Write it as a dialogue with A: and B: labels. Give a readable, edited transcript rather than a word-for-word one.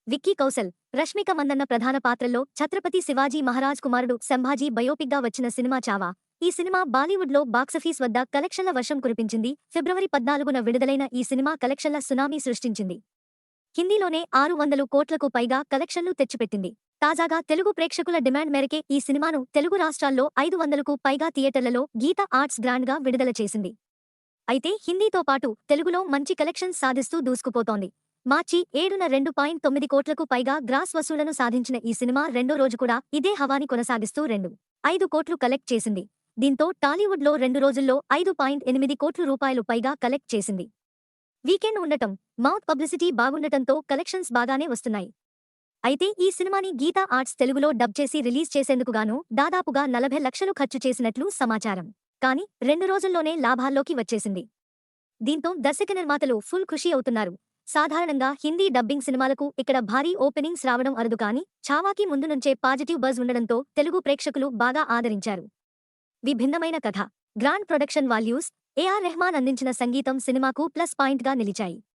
A: విక్కీ కౌశల్, రష్మిక మందన్న ప్రధాన పాత్రల్లో ఛత్రపతి శివాజీ మహారాజ్ కుమారుడు సంభాజీ బయోపిక్గా వచ్చిన సినిమా చావా. ఈ సినిమా బాలీవుడ్లో బాక్సాఫీస్ వద్ద కలెక్షన్ల వర్షం కురిపించింది. ఫిబ్రవరి 14న విడుదలైన ఈ సినిమా కలెక్షన్ల సునామీ సృష్టించింది. హిందీలోనే 600 కోట్లకు పైగా కలెక్షన్లు తెచ్చిపెట్టింది. తాజాగా తెలుగు ప్రేక్షకుల డిమాండ్ మేరకే ఈ సినిమాను తెలుగు రాష్ట్రాల్లో 500కు పైగా థియేటర్లలో గీతా ఆర్ట్స్ గ్రాండ్గా విడుదల చేసింది. అయితే హిందీతో పాటు తెలుగులో మంచి కలెక్షన్స్ సాధిస్తూ దూసుకుపోతోంది. మార్చి 7న 2.9 కోట్లకు పైగా గ్రాస్ వసూళ్లను సాధించిన ఈ సినిమా రెండో రోజు కూడా ఇదే హవాని కొనసాగిస్తూ 2.5 కోట్లు కలెక్ట్ చేసింది. దీంతో టాలీవుడ్లో 2 రోజుల్లో 5.8 కోట్ల రూపాయలు పైగా కలెక్ట్ చేసింది. వీకెండ్ ఉండటం, మౌత్ పబ్లిసిటీ బాగుండటంతో కలెక్షన్స్ బాగానే వస్తున్నాయి. అయితే ఈ సినిమాని గీతా ఆర్ట్స్ తెలుగులో డబ్ చేసి రిలీజ్ చేసేందుకు గాను దాదాపుగా 40 లక్షలు ఖర్చు చేసినట్లు సమాచారం. కానీ 2 రోజుల్లోనే లాభాల్లోకి వచ్చేసింది. దీంతో దర్శక నిర్మాతలు ఫుల్ ఖుషి అవుతున్నారు. సాధారణంగా హిందీ డబ్బింగ్ సినిమాలకు ఇక్కడ భారీ ఓపెనింగ్స్ రావడం అరుదు, కానీ చావాకి ముందు నుంచే పాజిటివ్ బజ్ ఉండడంతో తెలుగు ప్రేక్షకులు బాగా ఆదరించారు. విభిన్నమైన కథ, grand production values, AR Rahman అందించిన సంగీతం సినిమాకు ప్లస్ పాయింట్గా నిలిచాయి.